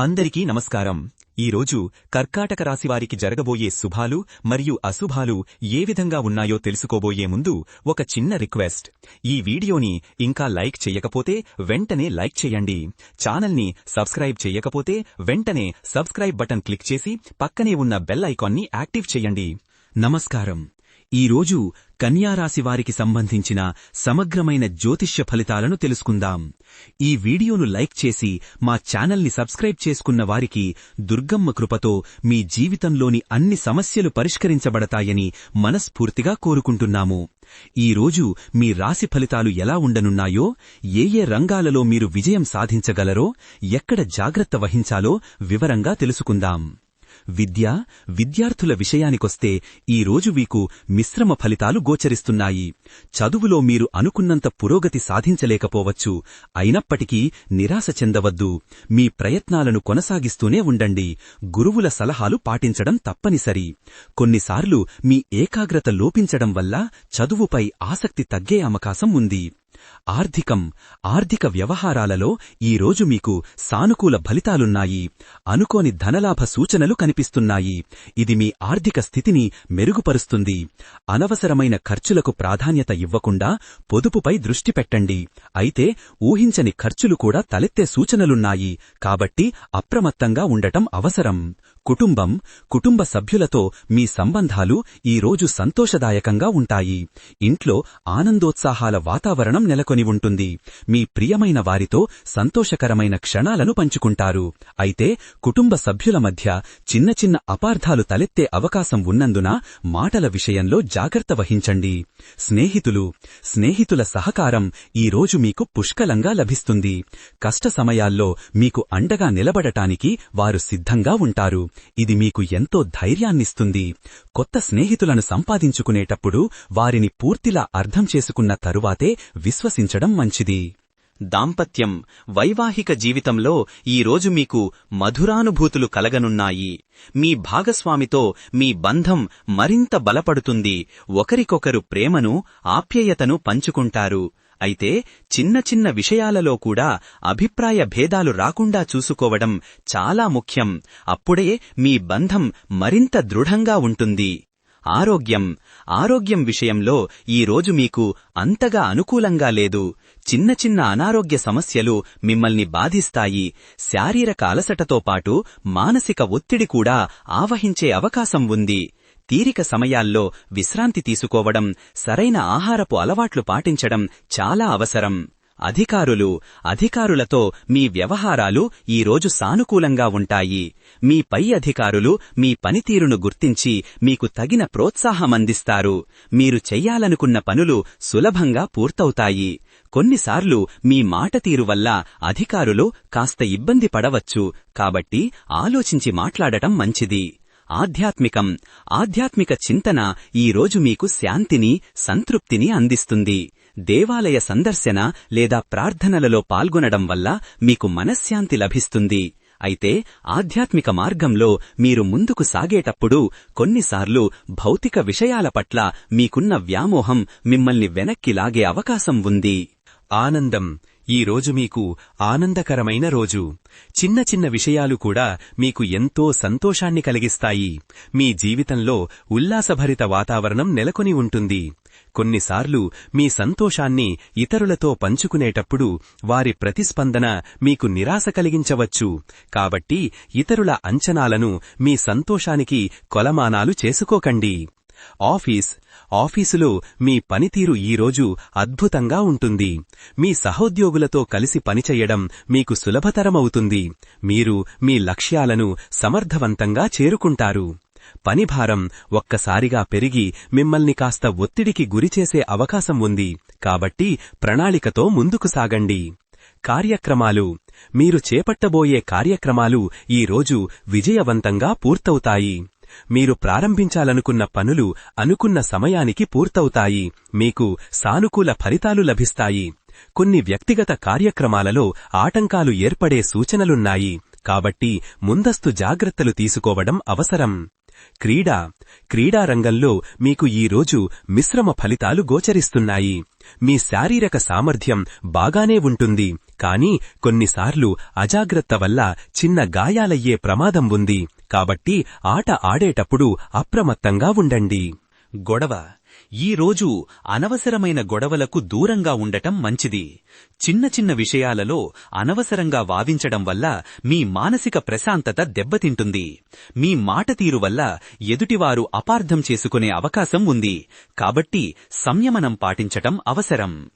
అందరికీ నమస్కారం. ఈరోజు కర్కాటక రాశివారికి జరగబోయే శుభాలు మరియు అశుభాలు ఏ విధంగా ఉన్నాయో తెలుసుకోబోయే ముందు ఒక చిన్న రిక్వెస్ట్. ఈ వీడియోని ఇంకా లైక్ చెయ్యకపోతే వెంటనే లైక్ చెయ్యండి. ఛానల్ని సబ్స్క్రైబ్ చెయ్యకపోతే వెంటనే సబ్స్క్రైబ్ బటన్ క్లిక్ చేసి పక్కనే ఉన్న బెల్ ఐకాన్ని యాక్టివ్ చెయ్యండి. నమస్కారం. ఈరోజు కన్యారాశి వారికి సంబంధించిన సమగ్రమైన జ్యోతిష్య ఫలితాలను తెలుసుకుందాం. ఈ వీడియోను లైక్ చేసి మా ఛానల్ని సబ్స్క్రైబ్ చేసుకున్న వారికి దుర్గమ్మ కృపతో మీ జీవితంలోని అన్ని సమస్యలు పరిష్కరించబడతాయని మనస్ఫూర్తిగా కోరుకుంటున్నాము. ఈరోజు మీ రాశి ఫలితాలు ఎలా ఉండనున్నాయో, ఏ రంగాలలో మీరు విజయం సాధించగలరో, ఎక్కడ జాగ్రత్త వహించాలో వివరంగా తెలుసుకుందాం. విద్యార్థుల విషయానికొస్తే ఈరోజు మీకు మిశ్రమ ఫలితాలు గోచరిస్తున్నాయి. చదువులో మీరు అనుకున్నంత పురోగతి సాధించలేకపోవచ్చు. అయినప్పటికీ నిరాశ చెందవద్దు. మీ ప్రయత్నాలను కొనసాగిస్తూనే ఉండండి. గురువుల సలహాలు పాటించడం తప్పనిసరి. కొన్నిసార్లు మీ ఏకాగ్రత లోపించడం వల్ల చదువుపై ఆసక్తి తగ్గే అవకాశం ఉంది. ఆర్థిక వ్యవహారాలలో ఈరోజు మీకు సానుకూల ఫలితాలున్నాయి. అనుకోని ధనలాభ సూచనలు కనిపిస్తున్నాయి. ఇది మీ ఆర్థిక స్థితిని మెరుగుపరుస్తుంది. అనవసరమైన ఖర్చులకు ప్రాధాన్యత ఇవ్వకుండా పొదుపుపై దృష్టి పెట్టండి. అయితే ఊహించని ఖర్చులు కూడా తలెత్తే సూచనలున్నాయి. కాబట్టి అప్రమత్తంగా ఉండటం అవసరం. కుటుంబ సభ్యులతో మీ సంబంధాలు ఈరోజు సంతోషదాయకంగా ఉంటాయి. ఇంట్లో ఆనందోత్సాహాల వాతావరణం నెలకొని ఉంటుంది. మీ ప్రియమైన వారితో సంతోషకరమైన క్షణాలను పంచుకుంటారు. అయితే కుటుంబ సభ్యుల మధ్య చిన్న చిన్న అపార్థాలు తలెత్తే అవకాశం ఉన్నందున మాటల విషయంలో జాగ్రత్త వహించండి. స్నేహితుల సహకారం ఈరోజు మీకు పుష్కలంగా లభిస్తుంది. కష్ట సమయాల్లో మీకు అండగా నిలబడటానికి వారు సిద్ధంగా ఉంటారు. ఇది మీకు ఎంతో ధైర్యాన్నిస్తుంది. కొత్త స్నేహితులను సంపాదించుకునేటప్పుడు వారిని పూర్తిలా అర్థం చేసుకున్న తరువాతే విశ్వసించడం మంచిది. దాంపత్యం, వైవాహిక జీవితంలో ఈరోజు మీకు మధురానుభూతులు కలగనున్నాయి. మీ భాగస్వామితో మీ బంధం మరింత బలపడుతుంది. ఒకరికొకరు ప్రేమను, ఆప్యాయతను పంచుకుంటారు. అయితే చిన్న చిన్న విషయాలలో కూడా అభిప్రాయ భేదాలు రాకుండా చూసుకోవడం చాలా ముఖ్యం. అప్పుడే మీ బంధం మరింత దృఢంగా ఉంటుంది. ఆరోగ్యం విషయంలో ఈరోజు మీకు అంతగా అనుకూలంగా లేదు. చిన్న చిన్న అనారోగ్య సమస్యలు మిమ్మల్ని బాధిస్తాయి. శారీరక అలసటతో పాటు మానసిక ఒత్తిడి కూడా ఆవహించే అవకాశం ఉంది. తీరిక సమయాల్లో విశ్రాంతి తీసుకోవడం, సరైన ఆహారపు అలవాట్లు పాటించడం చాలా అవసరం. అధికారులతో మీ వ్యవహారాలు ఈరోజు సానుకూలంగా ఉంటాయి. మీ పై అధికారులు మీ పనితీరును గుర్తించి మీకు తగిన ప్రోత్సాహమందిస్తారు. మీరు చెయ్యాలనుకున్న పనులు సులభంగా పూర్తవుతాయి. కొన్నిసార్లు మీ మాట తీరు వల్ల అధికారులు కాస్త ఇబ్బంది పడవచ్చు. కాబట్టి ఆలోచించి మాట్లాడటం మంచిది. ఆధ్యాత్మిక చింతన ఈరోజు మీకు శాంతిని, సంతృప్తిని అందిస్తుంది. దేవాలయ సందర్శన లేదా ప్రార్థనలలో పాల్గొనడం వల్ల మీకు మనశ్శాంతి లభిస్తుంది. అయితే ఆధ్యాత్మిక మార్గంలో మీరు ముందుకు సాగేటప్పుడు కొన్నిసార్లు భౌతిక విషయాల పట్ల మీకున్న వ్యామోహం మిమ్మల్ని వెనక్కి లాగే అవకాశం ఉంది. ఆనందం ఈరోజు మీకు ఆనందకరమైన రోజు. చిన్న విషయాలు కూడా మీకు ఎంతో సంతోషాన్ని కలిగిస్తాయి. మీ జీవితంలో ఉల్లాసభరిత వాతావరణం నెలకొని ఉంటుంది. కొన్నిసార్లు మీ సంతోషాన్ని ఇతరులతో పంచుకునేటప్పుడు వారి ప్రతిస్పందన మీకు నిరాశ కలిగించవచ్చు. కాబట్టి ఇతరుల అంచనాలను మీ సంతోషానికి కొలమానాలు చేసుకోకండి. ఆఫీసులో మీ పనితీరు ఈరోజు అద్భుతంగా ఉంటుంది. మీ సహోద్యోగులతో కలిసి పనిచెయ్యడం మీకు సులభతరమవుతుంది. మీరు మీ లక్ష్యాలను సమర్థవంతంగా చేరుకుంటారు. పనిభారం ఒక్కసారిగా పెరిగి మిమ్మల్ని కాస్త ఒత్తిడికి గురిచేసే అవకాశం ఉంది. కాబట్టి ప్రణాళికతో ముందుకు సాగండి. మీరు చేపట్టబోయే కార్యక్రమాలు ఈరోజు విజయవంతంగా పూర్తవుతాయి. మీరు ప్రారంభించాలనుకున్న పనులు అనుకున్న సమయానికి పూర్తవుతాయి. మీకు సానుకూల ఫలితాలు లభిస్తాయి. కొన్ని వ్యక్తిగత కార్యక్రమాలలో ఆటంకాలు ఏర్పడే సూచనలున్నాయి. కాబట్టి ముందస్తు జాగ్రత్తలు తీసుకోవడం అవసరం. క్రీడా రంగంలో మీకు ఈరోజు మిశ్రమ ఫలితాలు గోచరిస్తున్నాయి. మీ శారీరక సామర్థ్యం బాగానే ఉంటుంది, కానీ కొన్నిసార్లు అజాగ్రత్త వల్ల చిన్న గాయాలయ్యే ప్రమాదం ఉంది. కాబట్టి ఆట ఆడేటప్పుడు అప్రమత్తంగా ఉండండి. గొడవ. ఈరోజు అనవసరమైన గొడవలకు దూరంగా ఉండటం మంచిది. చిన్న చిన్న విషయాలలో అనవసరంగా వాదించడం వల్ల మీ మానసిక ప్రశాంతత దెబ్బతింటుంది. మీ మాట తీరు వల్ల ఎదుటివారు అపార్థం చేసుకునే అవకాశం ఉంది. కాబట్టి సంయమనం పాటించటం అవసరం.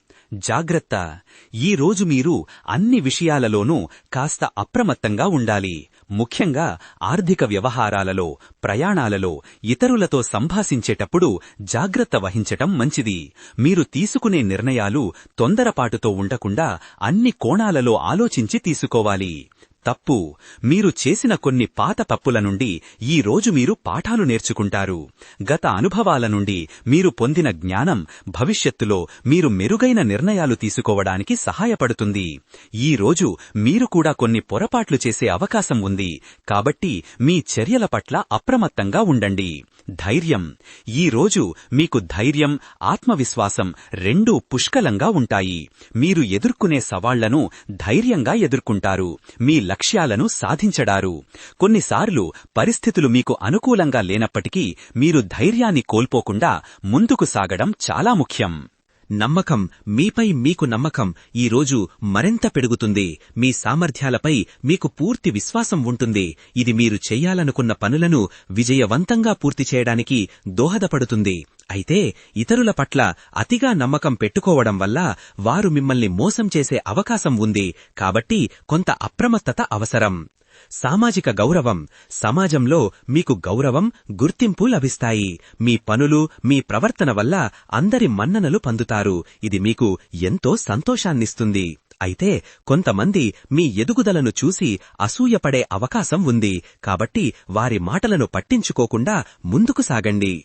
జాగ్రత్త. ఈరోజు మీరు అన్ని విషయాలలోనూ కాస్త అప్రమత్తంగా ఉండాలి. ముఖ్యంగా ఆర్థిక వ్యవహారాలలో, ప్రయాణాలలో, ఇతరులతో సంభాషించేటప్పుడు జాగ్రత్త వహించటం మంచిది. మీరు తీసుకునే నిర్ణయాలు తొందరపాటుతో ఉండకుండా అన్ని కోణాలలో ఆలోచించి తీసుకోవాలి. తప్పు. మీరు చేసిన కొన్ని పాత తప్పుల నుండి ఈ రోజు మీరు పాఠాలు నేర్చుకుంటారు. గత అనుభవాల నుండి మీరు పొందిన జ్ఞానం భవిష్యత్తులో మీరు మెరుగైన నిర్ణయాలు తీసుకోవడానికి సహాయపడుతుంది. ఈ రోజు మీరు కూడా కొన్ని పొరపాట్లు చేసే అవకాశం ఉంది. కాబట్టి మీ చర్యల పట్ల అప్రమత్తంగా ఉండండి. ధైర్యం. ఈ రోజు మీకు ధైర్యం, ఆత్మవిశ్వాసం రెండూ పుష్కలంగా ఉంటాయి. మీరు ఎదుర్కొనే సవాళ్లను ధైర్యంగా ఎదుర్కొంటారు. మీ లక్ష్యాలను సాధించడారు. కొన్నిసార్లు పరిస్థితులు మీకు అనుకూలంగా లేనప్పటికీ మీరు ధైర్యాన్ని కోల్పోకుండా ముందుకు సాగడం చాలా ముఖ్యం. నమ్మకం. మీపై మీకు నమ్మకం ఈరోజు మరింత పెరుగుతుంది. మీ సామర్థ్యాలపై మీకు పూర్తి విశ్వాసం ఉంటుంది. ఇది మీరు చెయ్యాలనుకున్న పనులను విజయవంతంగా పూర్తి చేయడానికి దోహదపడుతుంది. అయితే ఇతరుల పట్ల అతిగా నమ్మకం పెట్టుకోవడం వల్ల వారు మిమ్మల్ని మోసం చేసే అవకాశం ఉంది. కాబట్టి కొంత అప్రమత్తత అవసరం. సామాజిక గౌరవం. సమాజంలో మీకు గౌరవం, గుర్తింపు లభిస్తాయి. మీ పనులు, మీ ప్రవర్తన వల్ల అందరి మన్ననలు పొందుతారు. ఇది మీకు ఎంతో సంతోషాన్నిస్తుంది. అయితే కొంతమంది మీ ఎదుగుదలను చూసి అసూయపడే అవకాశం ఉంది. కాబట్టి వారి మాటలను పట్టించుకోకుండా ముందుకు సాగండి.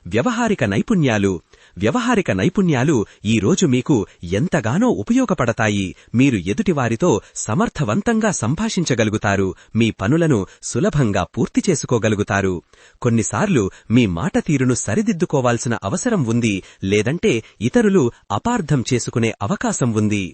వ్యవహారిక నైపుణ్యాలు ఈరోజు మీకు ఎంతగానో ఉపయోగపడతాయి. మీరు ఎదుటివారితో సమర్థవంతంగా సంభాషించగలుగుతారు. మీ పనులను సులభంగా పూర్తి చేసుకోగలుగుతారు. కొన్నిసార్లు మీ మాట తీరును సరిదిద్దుకోవాల్సిన అవసరం ఉంది, లేదంటే ఇతరులు అపార్థం చేసుకునే అవకాశం ఉంది.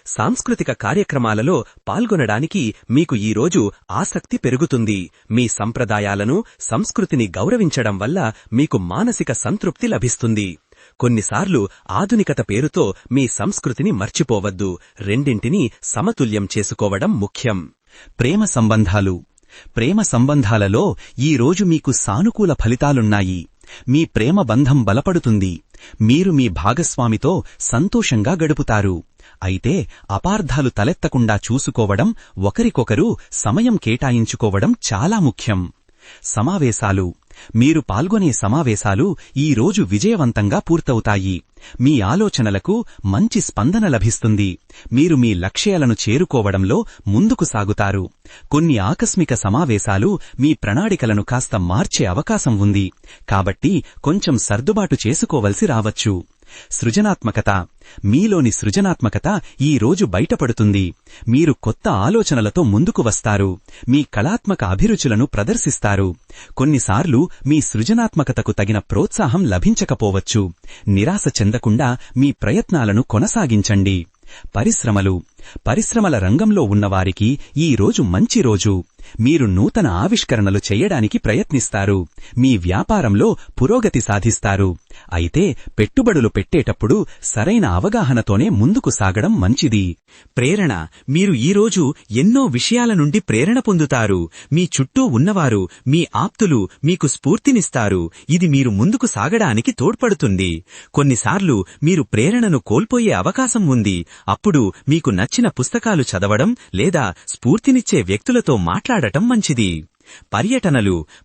సాంస్కృతిక కార్యక్రమాలలో పాల్గొనడానికి మీకు ఈరోజు ఆసక్తి పెరుగుతుంది. మీ సంప్రదాయాలను, సంస్కృతిని గౌరవించడం వల్ల మీకు మానసిక సంతృప్తి లభిస్తుంది. కొన్నిసార్లు ఆధునికత పేరుతో మీ సంస్కృతిని మర్చిపోవద్దు. రెండింటినీ సమతుల్యం చేసుకోవడం ముఖ్యం. ప్రేమ సంబంధాలలో ఈరోజు మీకు సానుకూల ఫలితాలున్నాయి. మీ ప్రేమ బంధం బలపడుతుంది. మీరు మీ భాగస్వామితో సంతోషంగా గడుపుతారు. అయితే అపార్థాలు తలెత్తకుండా చూసుకోవడం, ఒకరికొకరు సమయం కేటాయించుకోవడం చాలా ముఖ్యం. మీరు పాల్గొనే సమావేశాలు ఈ రోజు విజయవంతంగా పూర్తవుతాయి. మీ ఆలోచనలకు మంచి స్పందన లభిస్తుంది. మీరు మీ లక్ష్యాలను చేరుకోవడంలో ముందుకు సాగుతారు. కొన్ని ఆకస్మిక సమావేశాలు మీ ప్రణాళికలను కాస్త మార్చే అవకాశం ఉంది. కాబట్టి కొంచెం సర్దుబాటు చేసుకోవలసి రావచ్చు. సృజనాత్మకత. మీలోని సృజనాత్మకత ఈ రోజు బయటపడుతుంది. మీరు కొత్త ఆలోచనలతో ముందుకు వస్తారు. మీ కళాత్మక అభిరుచులను ప్రదర్శిస్తారు. కొన్నిసార్లు మీ సృజనాత్మకతకు తగిన ప్రోత్సాహం లభించకపోవచ్చు. నిరాశ చెందకుండా మీ ప్రయత్నాలను కొనసాగించండి. పరిశ్రమల రంగంలో ఉన్నవారికి ఈ రోజు మంచి రోజు. మీరు నూతన ఆవిష్కరణలు చేయడానికి ప్రయత్నిస్తారు. మీ వ్యాపారంలో పురోగతి సాధిస్తారు. అయితే పెట్టుబడులు పెట్టేటప్పుడు సరైన అవగాహనతోనే ముందుకు సాగడం మంచిది. ప్రేరణ. మీరు ఈరోజు ఎన్నో విషయాల నుండి ప్రేరణ పొందుతారు. మీ చుట్టూ ఉన్నవారు, మీ ఆప్తులు మీకు స్ఫూర్తినిస్తారు. ఇది మీరు ముందుకు సాగడానికి తోడ్పడుతుంది. కొన్నిసార్లు మీరు ప్రేరణను కోల్పోయే అవకాశం ఉంది. అప్పుడు మీకు నచ్చిన పుస్తకాలు చదవడం లేదా స్ఫూర్తినిచ్చే వ్యక్తులతో మాట్లాడటం మంచిది.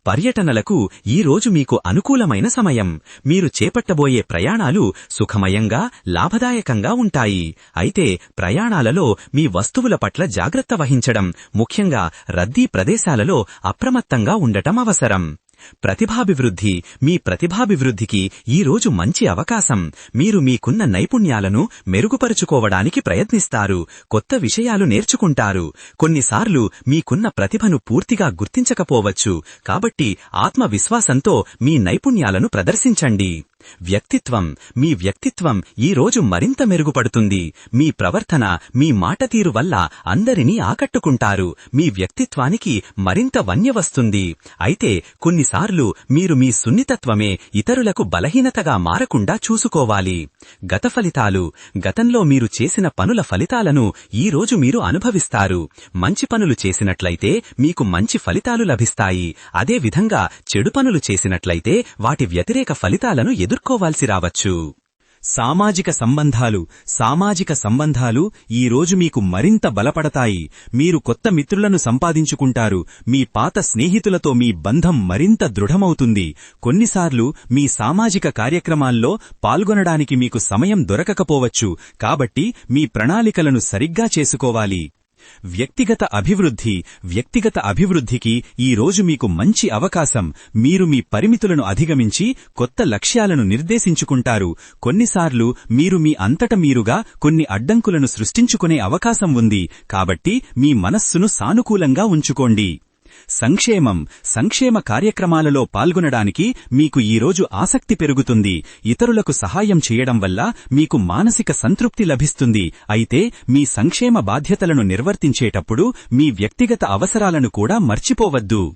పర్యటనలకు ఈ రోజు మీకు అనుకూలమైన సమయం. మీరు చేపట్టబోయే ప్రయాణాలు సుఖమయంగా, లాభదాయకంగా ఉంటాయి. అయితే ప్రయాణాలలో మీ వస్తువుల పట్ల జాగ్రత్త వహించడం, ముఖ్యంగా రద్దీ ప్రదేశాలలో అప్రమత్తంగా ఉండటం అవసరం. ప్రతిభాభివృద్ధి. మీ ప్రతిభాభివృద్ధికి ఈరోజు మంచి అవకాశం. మీరు మీకున్న నైపుణ్యాలను మెరుగుపరుచుకోవడానికి ప్రయత్నిస్తారు. కొత్త విషయాలు నేర్చుకుంటారు. కొన్నిసార్లు మీకున్న ప్రతిభను పూర్తిగా గుర్తించకపోవచ్చు. కాబట్టి ఆత్మవిశ్వాసంతో మీ నైపుణ్యాలను ప్రదర్శించండి. వ్యక్తిత్వం. మీ వ్యక్తిత్వం ఈరోజు మరింత మెరుగుపడుతుంది. మీ ప్రవర్తన, మీ మాటతీరు వల్ల అందరినీ ఆకట్టుకుంటారు. మీ వ్యక్తిత్వానికి మరింత వన్య వస్తుంది. అయితే కొన్నిసార్లు మీరు మీ సున్నితత్వమే ఇతరులకు బలహీనతగా మారకుండా చూసుకోవాలి. గత ఫలితాలు. గతంలో మీరు చేసిన పనుల ఫలితాలను ఈరోజు మీరు అనుభవిస్తారు. మంచి పనులు చేసినట్లయితే మీకు మంచి ఫలితాలు లభిస్తాయి. అదేవిధంగా చెడు పనులు చేసినట్లయితే వాటి వ్యతిరేక ఫలితాలను ఎదుర్కోవాల్సి రావచ్చు. సామాజిక సంబంధాలు. సామాజిక సంబంధాలు ఈరోజు మీకు మరింత బలపడతాయి. మీరు కొత్త మిత్రులను సంపాదించుకుంటారు. మీ పాత స్నేహితులతో మీ బంధం మరింత దృఢమవుతుంది. కొన్నిసార్లు మీ సామాజిక కార్యక్రమాల్లో పాల్గొనడానికి మీకు సమయం దొరకకపోవచ్చు. కాబట్టి మీ ప్రణాళికలను సరిగ్గా చేసుకోవాలి. వ్యక్తిగత అభివృద్ధి. వ్యక్తిగత అభివృద్ధికి ఈరోజు మీకు మంచి అవకాశం. మీరు మీ పరిమితులను అధిగమించి కొత్త లక్ష్యాలను నిర్దేశించుకుంటారు. కొన్నిసార్లు మీరు మీ అంతట మీరుగా కొన్ని అడ్డంకులను సృష్టించుకునే అవకాశం ఉంది. కాబట్టి మీ మనస్సును సానుకూలంగా ఉంచుకోండి. సంక్షేమం. సంక్షేమ కార్యక్రమాలలో పాల్గొనడానికి మీకు ఈరోజు ఆసక్తి పెరుగుతుంది. ఇతరులకు సహాయం చేయడం వల్ల మీకు మానసిక సంతృప్తి లభిస్తుంది. అయితే మీ సంక్షేమ బాధ్యతలను నిర్వర్తించేటప్పుడు మీ వ్యక్తిగత అవసరాలను కూడా మర్చిపోవద్దు.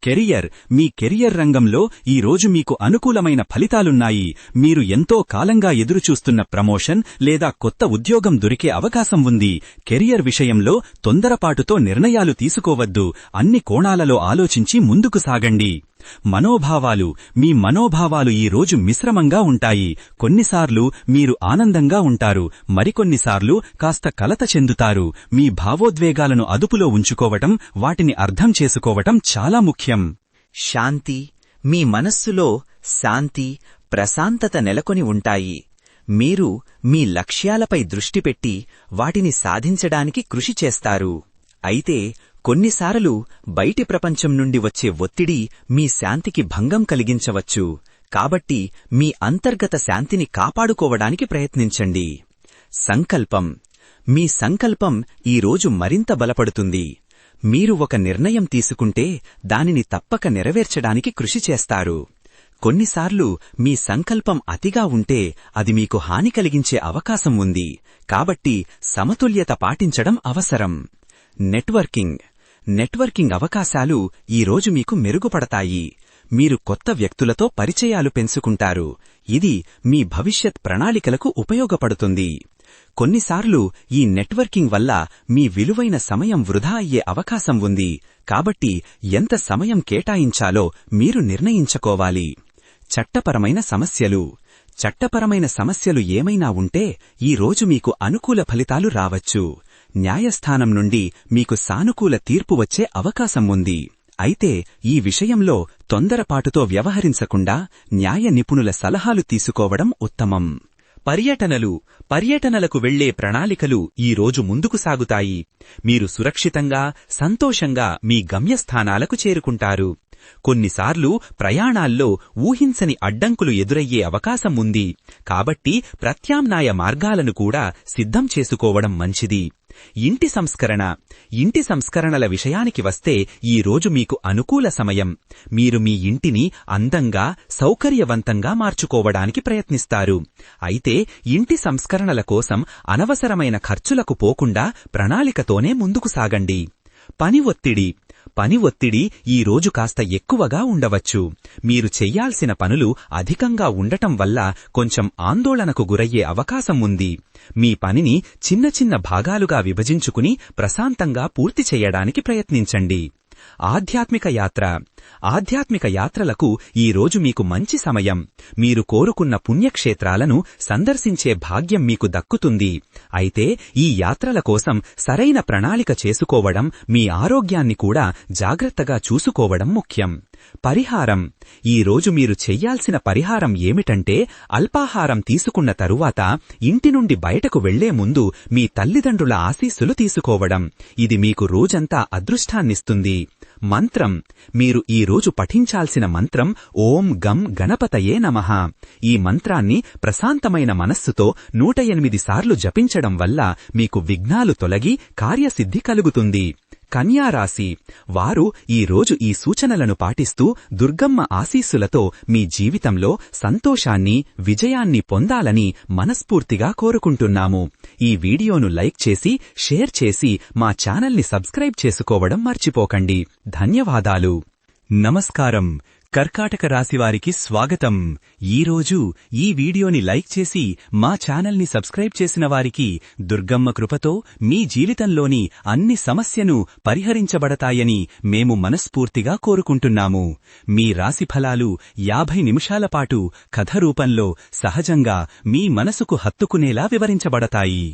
కెరియర్. మీ కెరియర్ రంగంలో ఈరోజు మీకు అనుకూలమైన ఫలితాలున్నాయి. మీరు ఎంతో కాలంగా ఎదురుచూస్తున్న ప్రమోషన్ లేదా కొత్త ఉద్యోగం దొరికే అవకాశం ఉంది. కెరియర్ విషయంలో తొందరపాటుతో నిర్ణయాలు తీసుకోవద్దు. అన్ని కోణాలలో ఆలోచించి ముందుకు సాగండి. మనోభావాలు. మీ మనోభావాలు ఈరోజు మిశ్రమంగా ఉంటాయి. కొన్నిసార్లు మీరు ఆనందంగా ఉంటారు. మరికొన్నిసార్లు కాస్త కలత చెందుతారు. మీ భావోద్వేగాలను అదుపులో ఉంచుకోవటం, వాటిని అర్థం చేసుకోవటం చాలా ముఖ్యం. శాంతి. మీ మనస్సులో శాంతి, ప్రశాంతత నెలకొని ఉంటాయి. మీరు మీ లక్ష్యాలపై దృష్టి పెట్టి వాటిని సాధించడానికి కృషి చేస్తారు. అయితే కొన్నిసార్లు బయటి ప్రపంచం నుండి వచ్చే ఒత్తిడి మీ శాంతికి భంగం కలిగించవచ్చు. కాబట్టి మీ అంతర్గత శాంతిని కాపాడుకోవడానికి ప్రయత్నించండి. సంకల్పం. మీ సంకల్పం ఈరోజు మరింత బలపడుతుంది. మీరు ఒక నిర్ణయం తీసుకుంటే దానిని తప్పక నెరవేర్చడానికి కృషి చేస్తారు. కొన్నిసార్లు మీ సంకల్పం అతిగా ఉంటే అది మీకు హాని కలిగించే అవకాశం ఉంది. కాబట్టి సమతుల్యత పాటించడం అవసరం. నెట్వర్కింగ్. నెట్వర్కింగ్ అవకాశాలు ఈరోజు మీకు మెరుగుపడతాయి. మీరు కొత్త వ్యక్తులతో పరిచయాలు పెంచుకుంటారు. ఇది మీ భవిష్యత్ ప్రణాళికలకు ఉపయోగపడుతుంది. కొన్నిసార్లు ఈ నెట్వర్కింగ్ వల్ల మీ విలువైన సమయం వృధా అయ్యే అవకాశం ఉంది. కాబట్టి ఎంత సమయం కేటాయించాలో మీరు నిర్ణయించుకోవాలి. చట్టపరమైన సమస్యలు. చట్టపరమైన సమస్యలు ఏమైనా ఉంటే ఈరోజు మీకు అనుకూల ఫలితాలు రావచ్చు. న్యాయస్థానం నుండి మీకు సానుకూల తీర్పు వచ్చే అవకాశం ఉంది. అయితే ఈ విషయంలో తొందరపాటుతో వ్యవహరించకుండా న్యాయ నిపుణుల సలహాలు తీసుకోవడం ఉత్తమం. పర్యటనలు. పర్యటనలకు వెళ్లే ప్రణాళికలు ఈరోజు ముందుకు సాగుతాయి. మీరు సురక్షితంగా, సంతోషంగా మీ గమ్యస్థానాలకు చేరుకుంటారు. కొన్నిసార్లు ప్రయాణాల్లో ఊహించని అడ్డంకులు ఎదురయ్యే అవకాశం ఉంది. కాబట్టి ప్రత్యామ్నాయ మార్గాలను కూడా సిద్ధం చేసుకోవడం మంచిది. ఇంటి సంస్కరణ. ఇంటి సంస్కరణల విషయానికి వస్తే ఈరోజు మీకు అనుకూల సమయం. మీరు మీ ఇంటిని అందంగా, సౌకర్యవంతంగా మార్చుకోవడానికి ప్రయత్నిస్తారు. అయితే ఇంటి సంస్కరణల కోసం అనవసరమైన ఖర్చులకు పోకుండా ప్రణాళికతోనే ముందుకు సాగండి. పని ఒత్తిడి. పని ఒత్తిడి ఈరోజు కాస్త ఎక్కువగా ఉండవచ్చు. మీరు చెయ్యాల్సిన పనులు అధికంగా ఉండటం వల్ల కొంచెం ఆందోళనకు గురయ్యే అవకాశం ఉంది. మీ పనిని చిన్న చిన్న భాగాలుగా విభజించుకుని ప్రశాంతంగా పూర్తి చెయ్యడానికి ప్రయత్నించండి. ఆధ్యాత్మిక యాత్ర. ఆధ్యాత్మిక యాత్రలకు ఈరోజు మీకు మంచి సమయం. మీరు కోరుకున్న పుణ్యక్షేత్రాలను సందర్శించే భాగ్యం మీకు దక్కుతుంది. అయితే ఈ యాత్రల కోసం సరైన ప్రణాళిక చేసుకోవడం, మీ ఆరోగ్యాన్ని కూడా జాగ్రత్తగా చూసుకోవడం ముఖ్యం. పరిహారం. ఈరోజు మీరు చెయ్యాల్సిన పరిహారం ఏమిటంటే, అల్పాహారం తీసుకున్న తరువాత ఇంటి నుండి బయటకు వెళ్లే ముందు మీ తల్లిదండ్రుల ఆశీస్సులు తీసుకోవడం. ఇది మీకు రోజంతా అదృష్టాన్నిస్తుంది. మంత్రం. మీరు ఈరోజు పఠించాల్సిన మంత్రం ఓం గం గణపతయే నమః. ఈ మంత్రాన్ని ప్రశాంతమైన మనస్సుతో 108 సార్లు జపించడం వల్ల మీకు విఘ్నాలు తొలగి కార్యసిద్ధి కలుగుతుంది. కన్యారాశి వారు ఈరోజు ఈ సూచనలను పాటిస్తూ దుర్గమ్మ ఆశీస్సులతో మీ జీవితంలో సంతోషాన్ని, విజయాన్ని పొందాలని మనస్ఫూర్తిగా కోరుకుంటున్నాము. ఈ వీడియోను లైక్ చేసి, షేర్ చేసి మా ఛానల్ని సబ్స్క్రైబ్ చేసుకోవడం మర్చిపోకండి. ధన్యవాదాలు. నమస్కారం. కర్కాటక రాశివారికి స్వాగతం. ఈరోజు ఈ వీడియోని లైక్ చేసి మా ఛానల్ని సబ్స్క్రైబ్ చేసిన వారికి దుర్గమ్మ కృపతో మీ జీవితంలోని అన్ని సమస్యను పరిహరించబడతాయని మేము మనస్ఫూర్తిగా కోరుకుంటున్నాము. మీ రాశిఫలాలు 50 నిమిషాల పాటు కథ రూపంలో సహజంగా మీ మనసుకు హత్తుకునేలా వివరించబడతాయి.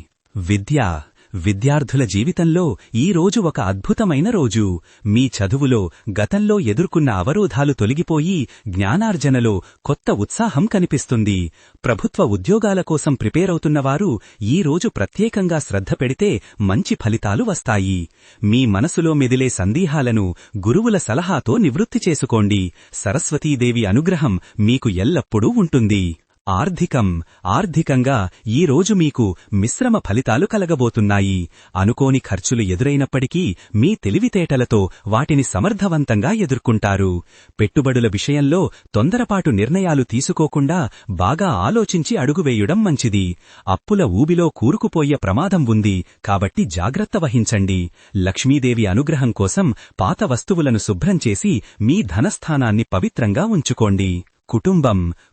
విద్యార్థుల జీవితంలో ఈ రోజు ఒక అద్భుతమైన రోజు. మీ చదువులో గతంలో ఎదుర్కొన్న అవరోధాలు తొలగిపోయి జ్ఞానార్జనలో కొత్త ఉత్సాహం కనిపిస్తుంది. ప్రభుత్వ ఉద్యోగాల కోసం ప్రిపేరవుతున్నవారు ఈ రోజు ప్రత్యేకంగా శ్రద్ధ పెడితే మంచి ఫలితాలు వస్తాయి. మీ మనసులో మెదిలే సందేహాలను గురువుల సలహాతో నివృత్తి చేసుకోండి. సరస్వతీదేవి అనుగ్రహం మీకు ఎల్లప్పుడూ ఉంటుంది. ఆర్థికంగా ఈ రోజు మీకు మిశ్రమ ఫలితాలు కలగబోతున్నాయి. అనుకోని ఖర్చులు ఎదురైనప్పటికీ మీ తెలివితేటలతో వాటిని సమర్థవంతంగా ఎదుర్కొంటారు. పెట్టుబడుల విషయంలో తొందరపాటు నిర్ణయాలు తీసుకోకుండా బాగా ఆలోచించి అడుగువేయడం మంచిది. అప్పుల ఊబిలో కూరుకుపోయే ప్రమాదం ఉంది కాబట్టి జాగ్రత్త వహించండి. లక్ష్మీదేవి అనుగ్రహం కోసం పాత వస్తువులను శుభ్రం చేసి మీ ధనస్థానాన్ని పవిత్రంగా ఉంచుకోండి.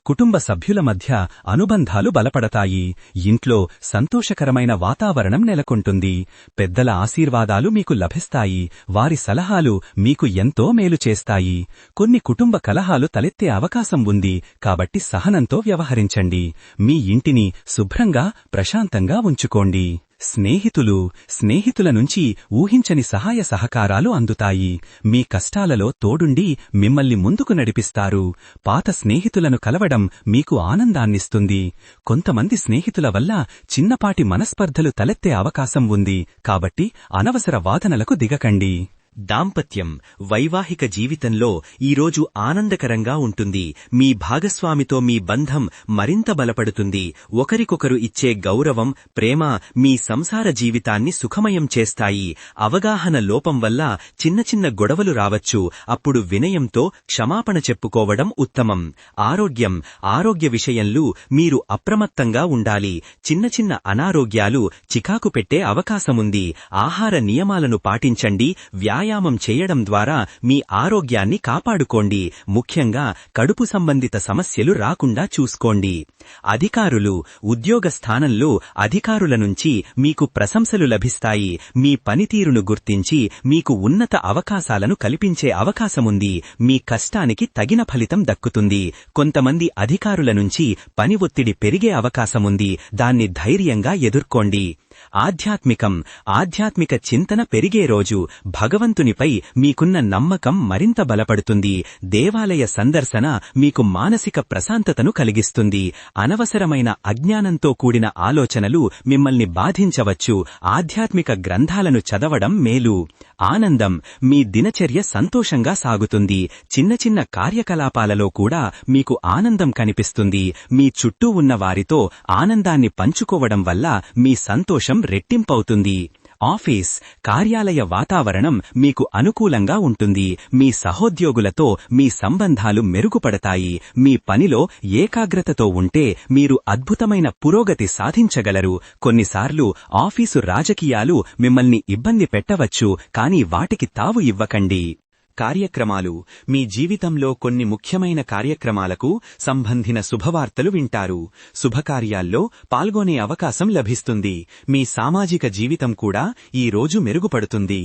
కుటుంబ సభ్యుల మధ్య అనుబంధాలు బలపడతాయి. ఇంట్లో సంతోషకరమైన వాతావరణం నెలకొంటుంది. పెద్దల ఆశీర్వాదాలు మీకు లభిస్తాయి. వారి సలహాలు మీకు ఎంతో మేలు చేస్తాయి. కొన్ని కుటుంబ కలహాలు తలెత్తే అవకాశం ఉంది కాబట్టి సహనంతో వ్యవహరించండి. మీ ఇంటిని శుభ్రంగా, ప్రశాంతంగా ఉంచుకోండి. స్నేహితుల నుంచి ఊహించని సహాయ సహకారాలు అందుతాయి. మీ కష్టాలలో తోడుండి మిమ్మల్ని ముందుకు నడిపిస్తారు. పాత స్నేహితులను కలవడం మీకు ఆనందాన్నిస్తుంది. కొంతమంది స్నేహితుల వల్ల చిన్నపాటి మనస్పర్ధలు తలెత్తే అవకాశం ఉంది కాబట్టి అనవసర వాదనలకు దిగకండి. వైవాహిక జీవితంలో ఈరోజు ఆనందకరంగా ఉంటుంది. మీ భాగస్వామితో మీ బంధం మరింత బలపడుతుంది. ఒకరికొకరు ఇచ్చే గౌరవం, ప్రేమ మీ సంసార జీవితాన్ని సుఖమయం చేస్తాయి. అవగాహన లోపం వల్ల చిన్న చిన్న గొడవలు రావచ్చు. అప్పుడు వినయంతో క్షమాపణ చెప్పుకోవడం ఉత్తమం. ఆరోగ్య విషయంలో మీరు అప్రమత్తంగా ఉండాలి. చిన్న చిన్న అనారోగ్యాలు చికాకు పెట్టే అవకాశముంది. ఆహార నియమాలను పాటించండి. వ్యాయామం చేయడం ద్వారా మీ ఆరోగ్యాన్ని కాపాడుకోండి. ముఖ్యంగా కడుపు సంబంధిత సమస్యలు రాకుండా చూసుకోండి. ఉద్యోగ స్థానంలో అధికారుల నుంచి మీకు ప్రశంసలు లభిస్తాయి. మీ పనితీరును గుర్తించి మీకు ఉన్నత అవకాశాలను కల్పించే అవకాశముంది. మీ కష్టానికి తగిన ఫలితం దక్కుతుంది. కొంతమంది అధికారుల నుంచి పని ఒత్తిడి పెరిగే అవకాశముంది. దాన్ని ధైర్యంగా ఎదుర్కోండి. ఆధ్యాత్మిక చింతన పెరిగే రోజు. భగవంతునిపై మీకున్న నమ్మకం మరింత బలపడుతుంది. దేవాలయ సందర్శన మీకు మానసిక ప్రశాంతతను కలిగిస్తుంది. అనవసరమైన అజ్ఞానంతో కూడిన ఆలోచనలు మిమ్మల్ని బాధించవచ్చు. ఆధ్యాత్మిక గ్రంథాలను చదవడం మేలు. మీ దినచర్య సంతోషంగా సాగుతుంది. చిన్న చిన్న కార్యకలాపాలలో కూడా మీకు ఆనందం కనిపిస్తుంది. మీ చుట్టూ ఉన్న వారితో ఆనందాన్ని పంచుకోవడం వల్ల మీ సంతోషం రెట్టింపవుతుంది. కార్యాలయ వాతావరణం మీకు అనుకూలంగా ఉంటుంది. మీ సహోద్యోగులతో మీ సంబంధాలు మెరుగుపడతాయి. మీ పనిలో ఏకాగ్రతతో ఉంటే మీరు అద్భుతమైన పురోగతి సాధించగలరు. కొన్నిసార్లు ఆఫీసు రాజకీయాలు మిమ్మల్ని ఇబ్బంది పెట్టవచ్చు, కానీ వాటికి తావు ఇవ్వకండి. మీ జీవితంలో కొన్ని ముఖ్యమైన కార్యక్రమాలకు సంబంధిన శుభవార్తలు వింటారు. శుభకార్యాల్లో పాల్గొనే అవకాశం లభిస్తుంది. మీ సామాజిక జీవితం కూడా ఈ రోజు మెరుగుపడుతుంది.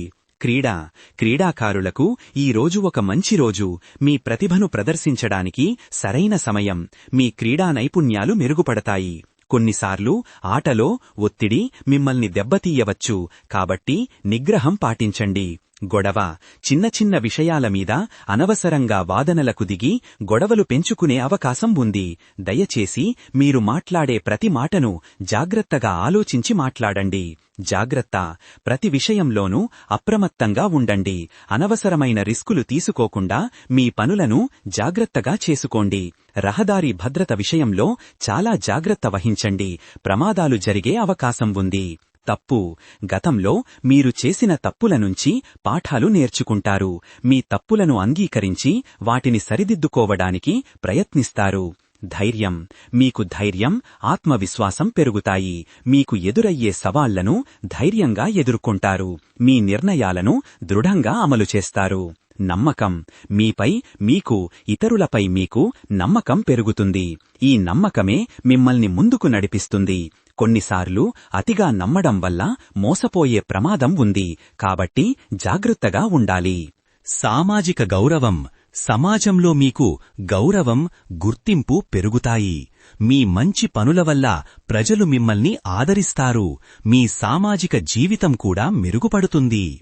క్రీడాకారులకు ఈ రోజు ఒక మంచి రోజు. మీ ప్రతిభను ప్రదర్శించడానికి సరైన సమయం. మీ క్రీడా నైపుణ్యాలు మెరుగుపడతాయి. కొన్నిసార్లు ఆటలో ఒత్తిడి మిమ్మల్ని దెబ్బతీయవచ్చు, కాబట్టి నిగ్రహం పాటించండి. గొడవ చిన్న చిన్న విషయాల మీద అనవసరంగా వాదనలకు దిగి గొడవలు పెంచుకునే అవకాశం ఉంది. దయచేసి మీరు మాట్లాడే ప్రతి మాటను జాగ్రత్తగా ఆలోచించి మాట్లాడండి. జాగ్రత్త, ప్రతి విషయంలోనూ అప్రమత్తంగా ఉండండి. అనవసరమైన రిస్కులు తీసుకోకుండా మీ పనులను జాగ్రత్తగా చేసుకోండి. రహదారి భద్రత విషయంలో చాలా జాగ్రత్త వహించండి. ప్రమాదాలు జరిగే అవకాశం ఉంది. తప్పు, గతంలో మీరు చేసిన తప్పుల నుంచి పాఠాలు నేర్చుకుంటారు. మీ తప్పులను అంగీకరించి వాటిని సరిదిద్దుకోవడానికి ప్రయత్నిస్తారు. ధైర్యం, మీకు ధైర్యం, ఆత్మవిశ్వాసం పెరుగుతాయి. మీకు ఎదురయ్యే సవాళ్లను ధైర్యంగా ఎదుర్కొంటారు. మీ నిర్ణయాలను దృఢంగా అమలు చేస్తారు. నమ్మకం, మీపై మీకు, ఇతరులపై మీకు నమ్మకం పెరుగుతుంది. ఈ నమ్మకమే మిమ్మల్ని ముందుకు నడిపిస్తుంది. కొన్నిసార్లు అతిగా నమ్మడం వల్ల మోసపోయే ప్రమాదం ఉంది. కాబట్టి జాగ్రత్తగా ఉండాలి. సామాజిక గౌరవం, సమాజంలో మీకు గౌరవం, గుర్తింపు పెరుగుతాయి. మీ మంచి పనుల వల్ల ప్రజలు మిమ్మల్ని ఆదరిస్తారు. మీ సామాజిక జీవితం కూడా మెరుగుపడుతుంది.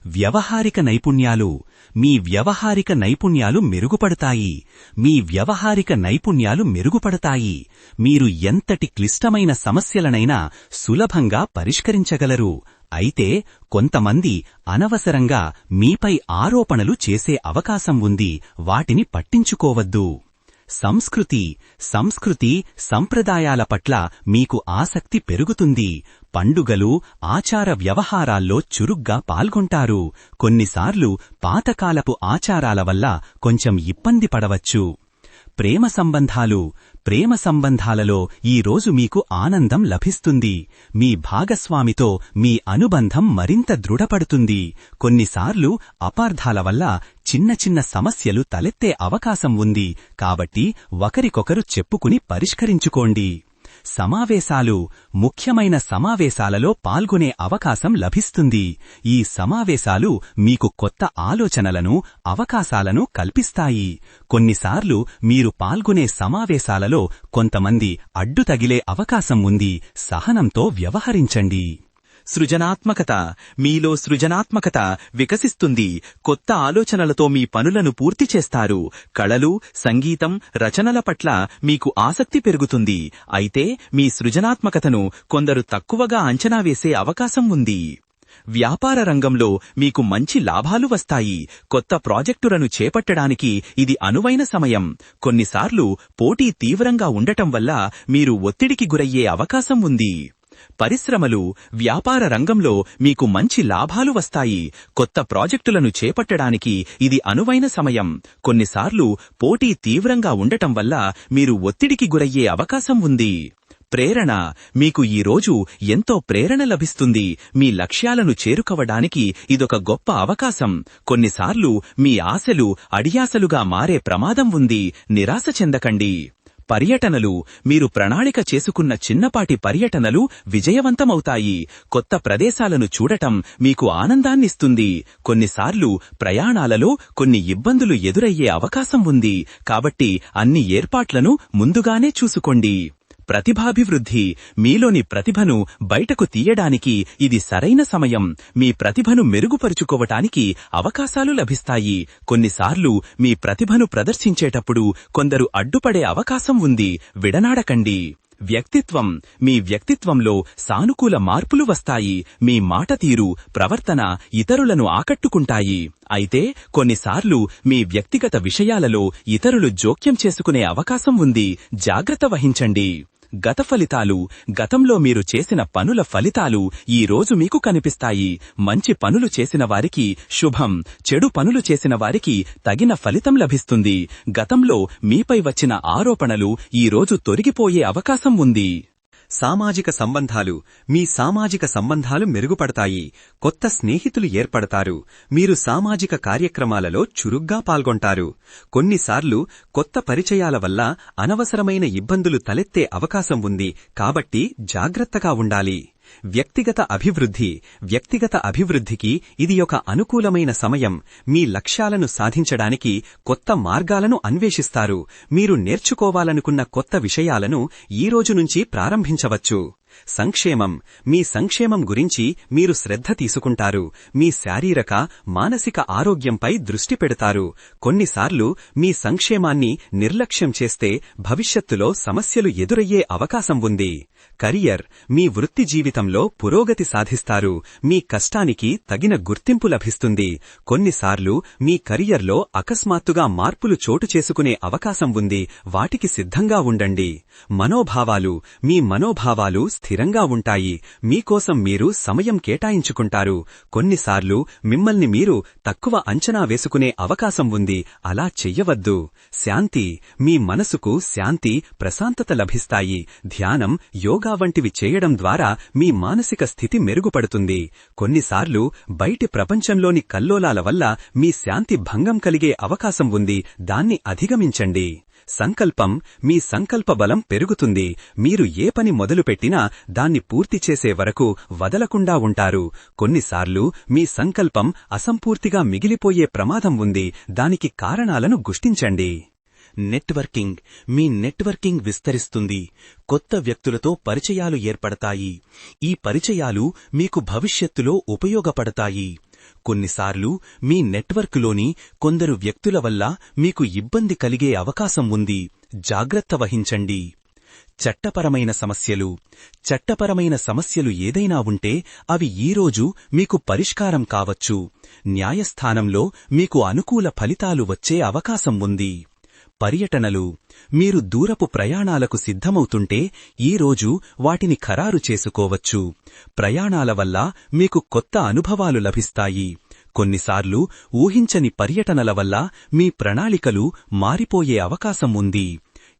వ్యవహారిక నైపుణ్యాలు, మీ వ్యవహారిక నైపుణ్యాలు మెరుగుపడతాయి. మీ వ్యవహారిక నైపుణ్యాలు మెరుగుపడతాయి. మీరు ఎంతటి క్లిష్టమైన సమస్యలనైనా సులభంగా పరిష్కరించగలరు. అయితే కొంతమంది అనవసరంగా మీపై ఆరోపణలు చేసే అవకాశం ఉంది. వాటిని పట్టించుకోవద్దు. సంస్కృతి, సంప్రదాయాల పట్ల మీకు ఆసక్తి పెరుగుతుంది. పండుగలు, ఆచార వ్యవహారాల్లో చురుగ్గా పాల్గొంటారు. కొన్నిసార్లు పాతకాలపు ఆచారాల వల్ల కొంచెం ఇబ్బంది పడవచ్చు. ప్రేమ సంబంధాలలో ఈరోజు మీకు ఆనందం లభిస్తుంది. మీ భాగస్వామితో మీ అనుబంధం మరింత దృఢపడుతుంది. కొన్నిసార్లు అపార్థాల వల్ల చిన్న చిన్న సమస్యలు తలెత్తే అవకాశం ఉంది. కాబట్టి ఒకరికొకరు చెప్పుకుని పరిష్కరించుకోండి. ముఖ్యమైన సమావేశాలలో పాల్గొనే అవకాశం లభిస్తుంది. ఈ సమావేశాలు మీకు కొత్త ఆలోచనలను, అవకాశాలను కల్పిస్తాయి. కొన్నిసార్లు మీరు పాల్గొనే సమావేశాలలో కొంతమంది అడ్డు తగిలే అవకాశం ఉంది. సహనంతో వ్యవహరించండి. మీలో సృజనాత్మకత వికసిస్తుంది. కొత్త ఆలోచనలతో మీ పనులను పూర్తి చేస్తారు. కళలు, సంగీతం, రచనల పట్ల మీకు ఆసక్తి పెరుగుతుంది. అయితే మీ సృజనాత్మకతను కొందరు తక్కువగా అంచనా వేసే అవకాశం ఉంది. వ్యాపార రంగంలో మీకు మంచి లాభాలు వస్తాయి. కొత్త ప్రాజెక్టులను చేపట్టడానికి ఇది అనువైన సమయం. కొన్నిసార్లు పోటీ తీవ్రంగా ఉండటం వల్ల మీరు ఒత్తిడికి గురయ్యే అవకాశం ఉంది. పరిశ్రమలు, వ్యాపార రంగంలో మీకు మంచి లాభాలు వస్తాయి. కొత్త ప్రాజెక్టులను చేపట్టడానికి ఇది అనువైన సమయం. కొన్నిసార్లు పోటీ తీవ్రంగా ఉండటం వల్ల మీరు ఒత్తిడికి గురయ్యే అవకాశం ఉంది. ప్రేరణ, మీకు ఈరోజు ఎంతో ప్రేరణ లభిస్తుంది. మీ లక్ష్యాలను చేరుకోవడానికి ఇదొక గొప్ప అవకాశం. కొన్నిసార్లు మీ ఆశలు అడియాసలుగా మారే ప్రమాదం ఉంది. నిరాశ చెందకండి. పర్యటనలు, మీరు ప్రణాళిక చేసుకున్న చిన్నపాటి పర్యటనలు విజయవంతమవుతాయి. కొత్త ప్రదేశాలను చూడటం మీకు ఆనందాన్నిస్తుంది. కొన్నిసార్లు ప్రయాణాలలో కొన్ని ఇబ్బందులు ఎదురయ్యే అవకాశం ఉంది. కాబట్టి అన్ని ఏర్పాట్లను ముందుగానే చూసుకోండి. ప్రతిభాభివృద్ధి, మీలోని ప్రతిభను బయటకు తీయడానికి ఇది సరైన సమయం. మీ ప్రతిభను మెరుగుపరుచుకోవటానికి అవకాశాలు లభిస్తాయి. కొన్నిసార్లు మీ ప్రతిభను ప్రదర్శించేటప్పుడు కొందరు అడ్డుపడే అవకాశం ఉంది. విడనాడకండి. వ్యక్తిత్వం, మీ వ్యక్తిత్వంలో సానుకూల మార్పులు వస్తాయి. మీ మాట తీరు, ప్రవర్తన ఇతరులను ఆకట్టుకుంటాయి. అయితే కొన్నిసార్లు మీ వ్యక్తిగత విషయాలలో ఇతరులు జోక్యం చేసుకునే అవకాశం ఉంది. జాగ్రత్త వహించండి. గత ఫలితాలు, గతంలో మీరు చేసిన పనుల ఫలితాలు ఈ రోజు మీకు కనిపిస్తాయి. మంచి పనులు చేసిన వారికి శుభం, చెడు పనులు చేసిన వారికి తగిన ఫలితం లభిస్తుంది. గతంలో మీపై వచ్చిన ఆరోపణలు ఈ రోజు తొలగిపోయే అవకాశం ఉంది. సామాజిక సంబంధాలు, మీ సామాజిక సంబంధాలు మెరుగుపడతాయి. కొత్త స్నేహితులు ఏర్పడతారు. మీరు సామాజిక కార్యక్రమాలలో చురుగ్గా పాల్గొంటారు. కొన్నిసార్లు కొత్త పరిచయాల వల్ల అనవసరమైన ఇబ్బందులు తలెత్తే అవకాశం ఉంది. కాబట్టి జాగ్రత్తగా ఉండాలి. వ్యక్తిగత అభివృద్ధికి ఇది ఒక అనుకూలమైన సమయం. మీ లక్ష్యాలను సాధించడానికి కొత్త మార్గాలను అన్వేషిస్తారు. మీరు నేర్చుకోవాలనుకున్న కొత్త విషయాలను ఈ రోజు నుంచి ప్రారంభించవచ్చు. సంక్షేమం. మీ సంక్షేమం గురించి మీరు శ్రద్ధ తీసుకుంటారు. మీ శారీరక, మానసిక ఆరోగ్యంపై దృష్టి పెడతారు. కొన్నిసార్లు మీ సంక్షేమాన్ని నిర్లక్ష్యం చేస్తే భవిష్యత్తులో సమస్యలు ఎదురయ్యే అవకాశం ఉంది. కెరియర్. మీ వృత్తి జీవితంలో పురోగతి సాధిస్తారు. మీ కష్టానికి తగిన గుర్తింపు లభిస్తుంది. కొన్నిసార్లు మీ కెరియర్లో అకస్మాత్తుగా మార్పులు చోటు చేసుకునే అవకాశం ఉంది. వాటికి సిద్ధంగా ఉండండి. మనోభావాలు. మీ మనోభావాలు స్థిరంగా ఉంటాయి. మీకోసం మీరు సమయం కేటాయించుకుంటారు. కొన్నిసార్లు మిమ్మల్ని మీరు తక్కువ అంచనా వేసుకునే అవకాశం ఉంది. అలా చెయ్యవద్దు. శాంతి. మీ మనసుకు శాంతి, ప్రశాంతత లభిస్తాయి. ధ్యానం, యోగా వంటివి చేయడం ద్వారా మీ మానసిక స్థితి మెరుగుపడుతుంది. కొన్నిసార్లు బయటి ప్రపంచంలోని కల్లోలాల వల్ల మీ శాంతి భంగం కలిగే అవకాశం ఉంది. దాన్ని అధిగమించండి. సంకల్పం. మీ సంకల్ప బలం పెరుగుతుంది. మీరు ఏ పని మొదలుపెట్టినా దాన్ని పూర్తి చేసే వరకు వదలకుండా ఉంటారు. కొన్నిసార్లు మీ సంకల్పం అసంపూర్తిగా మిగిలిపోయే ప్రమాదం ఉంది. దానికి కారణాలను గుర్తించండి. నెట్వర్కింగ్. మీ నెట్వర్కింగ్ విస్తరిస్తుంది. కొత్త వ్యక్తులతో పరిచయాలు ఏర్పడతాయి. ఈ పరిచయాలు మీకు భవిష్యత్తులో ఉపయోగపడతాయి. కొన్నిసార్లు మీ నెట్వర్క్లోని కొందరు వ్యక్తుల వల్ల మీకు ఇబ్బంది కలిగే అవకాశం ఉంది. జాగ్రత్త వహించండి. చట్టపరమైన సమస్యలు. చట్టపరమైన సమస్యలు ఏదైనా ఉంటే అవి ఈరోజు మీకు పరిష్కారం కావచ్చు. న్యాయస్థానంలో మీకు అనుకూల ఫలితాలు వచ్చే అవకాశం ఉంది. పర్యటనలు. మీరు దూరపు ప్రయాణాలకు సిద్ధమవుతుంటే ఈరోజు వాటిని ఖరారు చేసుకోవచ్చు. ప్రయాణాల వల్ల మీకు కొత్త అనుభవాలు లభిస్తాయి. కొన్నిసార్లు ఊహించని పర్యటనల వల్ల మీ ప్రణాళికలు మారిపోయే అవకాశం ఉంది.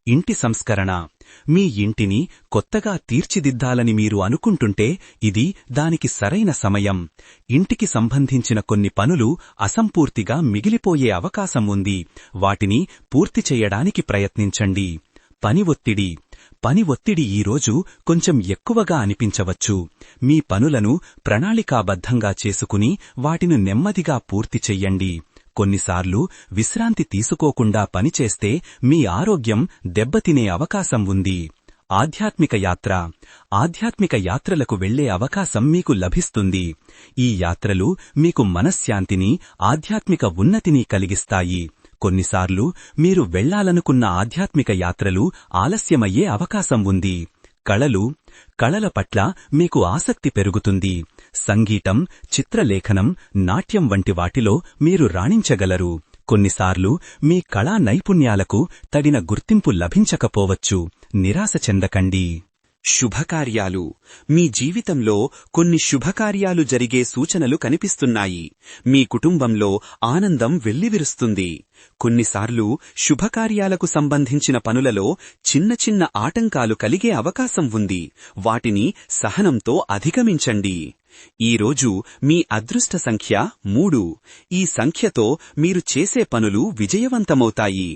ఇంటి సంస్కరణ. మీ ఇంటిని కొత్తగా తీర్చిదిద్దాలని మీరు అనుకుంటుంటే ఇది దానికి సరైన సమయం. ఇంటికి సంబంధించిన కొన్ని పనులు అసంపూర్తిగా మిగిలిపోయే అవకాశం ఉంది. వాటిని పూర్తి చేయడానికి ప్రయత్నించండి. పని ఒత్తిడి. పని ఒత్తిడి ఈరోజు కొంచెం ఎక్కువగా అనిపించవచ్చు. మీ పనులను ప్రణాళికాబద్ధంగా చేసుకుని వాటిని నెమ్మదిగా పూర్తి చెయ్యండి. కొన్నిసార్లు విశ్రాంతి తీసుకోకుండా పనిచేస్తే మీ ఆరోగ్యం దెబ్బతినే అవకాశం ఉంది. ఆధ్యాత్మిక యాత్ర. ఆధ్యాత్మిక యాత్రలకు వెళ్లే అవకాశం మీకు లభిస్తుంది. ఈ యాత్రలు మీకు మనశ్శాంతిని, ఆధ్యాత్మిక ఉన్నతిని కలిగిస్తాయి. కొన్నిసార్లు మీరు వెళ్లాలనుకున్న ఆధ్యాత్మిక యాత్రలు ఆలస్యమయ్యే అవకాశం ఉంది. కళలు. కళల పట్ల మీకు ఆసక్తి పెరుగుతుంది. సంగీతం, చిత్రలేఖనం, నాట్యం వంటి వాటిలో మీరు రాణించగలరు. కొన్నిసార్లు మీ కళా నైపుణ్యాలకు తగిన గుర్తింపు లభించకపోవచ్చు. నిరాశ చెందకండి. శుభకార్యాలు. మీ జీవితంలో కొన్ని శుభకార్యాలు జరిగే సూచనలు కనిపిస్తున్నాయి. మీ కుటుంబంలో ఆనందం వెల్లివిరుస్తుంది. కొన్నిసార్లు శుభకార్యాలకు సంబంధించిన పనులలో చిన్న చిన్న ఆటంకాలు కలిగే అవకాశం ఉంది. వాటిని సహనంతో అధిగమించండి. ఈరోజు మీ అదృష్ట సంఖ్య 3. ఈ సంఖ్యతో మీరు చేసే పనులు విజయవంతమవుతాయి.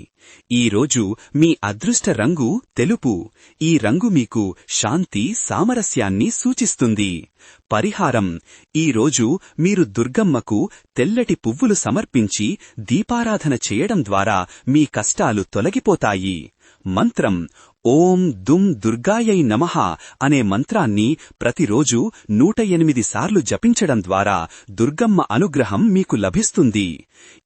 ఈరోజు మీ అదృష్ట రంగు తెలుపు. ఈ రంగు మీకు శాంతి, సామరస్యాన్ని సూచిస్తుంది. పరిహారం. ఈరోజు మీరు దుర్గమ్మకు తెల్లటి పువ్వులు సమర్పించి దీపారాధన చేయడం ద్వారా మీ కష్టాలు తొలగిపోతాయి. మంత్రం. ఓం దుం దుర్గాయై నమః అనే మంత్రాన్ని ప్రతిరోజు 108 సార్లు జపించడం ద్వారా దుర్గమ్మ అనుగ్రహం మీకు లభిస్తుంది.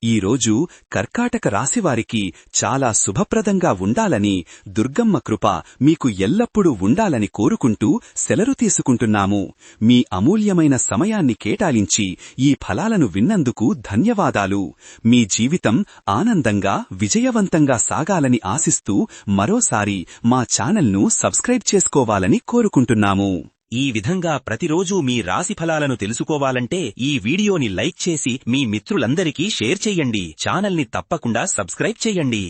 ఈరోజు కర్కాటక రాశివారికి చాలా శుభప్రదంగా ఉండాలని, దుర్గమ్మ కృప మీకు ఎల్లప్పుడూ ఉండాలని కోరుకుంటూ సెలవు తీసుకుంటున్నాము. మీ అమూల్యమైన సమయాన్ని కేటాయించి ఈ ఫలాలను విన్నందుకు ధన్యవాదాలు. మీ జీవితం ఆనందంగా, విజయవంతంగా సాగాలని ఆశిస్తూ మరోసారి మా ఛానల్ను సబ్స్క్రైబ్ చేసుకోవాలని కోరుకుంటున్నాము. ఈ విధంగా ప్రతిరోజూ మీ రాశి ఫలాలను తెలుసుకోవాలంటే ఈ వీడియోని లైక్ చేసి మీ మిత్రులందరికీ షేర్ చెయ్యండి. ఛానల్ని తప్పకుండా సబ్స్క్రైబ్ చెయ్యండి.